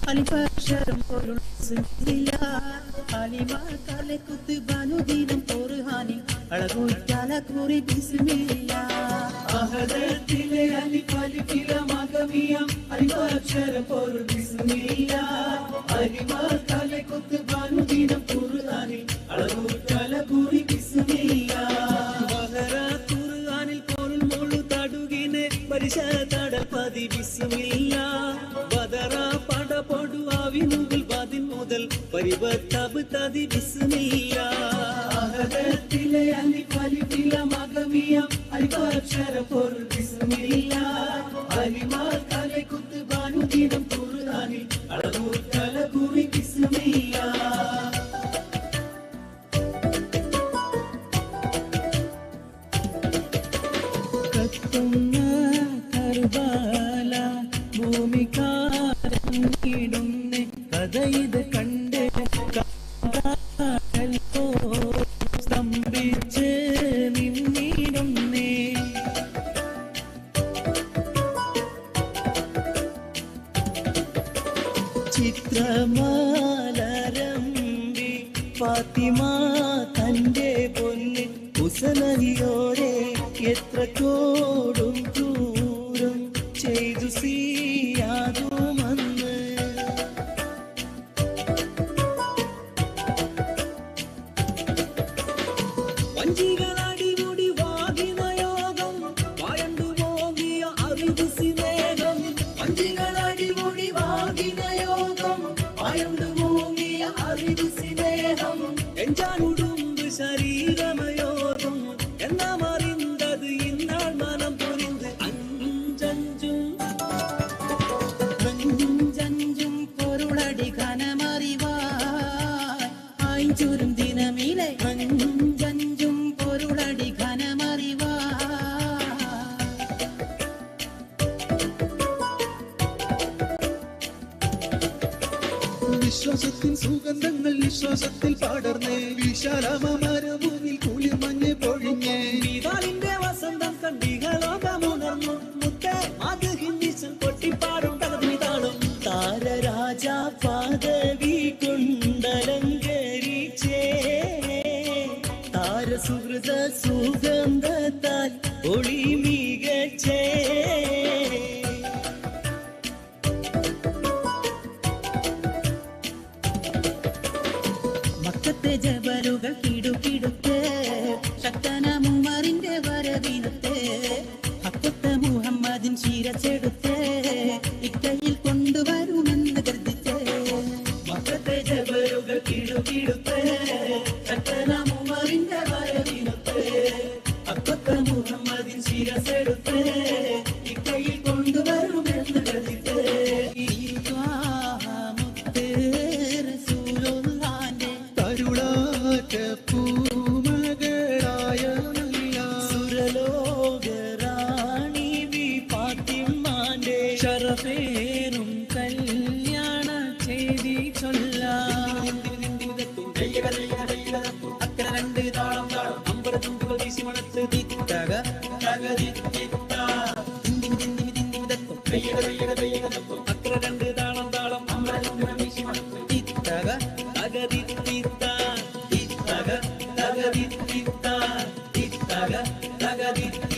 അലിപക്ഷരം പൊരുൾ അലിമാക്കാലെ കുത്തുബാനുദീനം തോറുഹാനിൽ അഴകൂറ്റാല കൂറി ബിസ്മില്ല അഹദത്തിലെ അലിഫലിഫില മഗമിയം അലിപക്ഷരം പൊരുൾ ബിസ്മില്ല അലിമാക്കാലെ കുത്തുബാനുദീനം തോറുഹാനിൽ അഴകൂറ്റാല കൂറി ബിസ്മില്ല ബഹറ ഖുർആനിൽ പൊരുൾ മുഴു തടുകിനെ പരിശ തടപതി ബിസ്മില്ല ബദറ പടപൊടു ആവിനുകൾ വാതിൻ മുതൽ പരിവത്തബ് തതി ബിസ്മില്ല അഹദത്തിലെ അലിഫലിഫില മഗമിയം അലിഫക്ഷര പൊരുൾ ബിസ്മില്ല അലിമാക്കാലെ കുത്തുബാനുദീനം ഖുർആനിൽ അളകൂറ്റല കൂറി ബിസ്മില്ല കർബാല ഭൂമികാരങ്ങിടുന്നേ കഥയിത് കണ്ട് സ്തംഭിച്ച് നിന്നിടുന്നേ ചിത്രമാലരമ്പി ഫാത്തിമ തന്റെ പൊന്ന് ഹുസനരിയോരെ എത്ര കോടും ദൂരം ചെയ്തു സിയാതുമന്ന് വഞ്ചികളടിമുടി വാഗിനയോഗം വായണ്ടു പോകിയ അറിവ് സിനേഹം വഞ്ചികളടിമുടി വാഗിനയോഗം വായണ്ടു പോകിയ അറിവ് സിനേഹം എഞ്ചാനുടുമ്പ് ശരീരമയോതും എന്നാ മറിന്തത് ഇന്നാൾ മനം പൊരിந்து അഞ്ചഞ്ചും പൊരുളടി ഘനമറിവായി ആയിഞ്ചുരും ദിനമിലെ അഞ്ചഞ്ചും പൊരുളടി ഘനമറിവായി വിശ്വാസത്തിൻ സുഗന്ധങ്ങൾ വിശ്വാസത്തിൽ പടർന്നേ വിശാലമരഭൂമിൽ കുളിർമഞ്ഞ് പൊഴിഞ്ഞേ വിതാലിന്റെ വസന്തം കണ്ടികളോകമുണർന്നു മുത്തേ അത് ഹിന്ദിസം പൊട്ടിപ്പാടും തകർന്നിതാളും താരരാജ പദവി കൊണ്ടലങ്കരിച്ചേ താരസുഹൃത സുഗന്ധത്താൽ ഒളി മികച്ചേ മക്കത്തെ ജബലുകൾ കിടുകിടുത്തേ ശക്തന മുമറിന്റെ വരവിനത്തെ ഹക്കത്തെ മുഹമ്മദിൻ ശിരസെടുത്തേ ഇക്കയിൽ കൊണ്ടുവരുമെന്ന് കരുതിച്ചേ മക്കത്തെ ജബലുകൾ കിടുകിടുത്തേ ശക്തന മുമറിന്റെ വരവിനത്തെ ഹക്കത്തെ മുഹമ്മദിൻ ശിരസെടുത്തേ ഇക്കയിൽ കൊണ്ടുവരുമെന്ന് കരുതിച്ചേ പൂമകളായ സുരലോകറാണി വി ഫാത്തിമാന്റെ ശരഫേറും കല്യാണ ചെയ്തി ചൊല്ലാം അക്കര രണ്ട് താളം താളം അമ്പരത്തുണ്ടുകൾ വീശി മണത്ത് തിത്തക അക്കര രണ്ട് താളം താളം അമ്പരത്തുണ്ടുകൾ വീശി മണത്ത് തിത്തക തകതിത്ത തകതിത്ത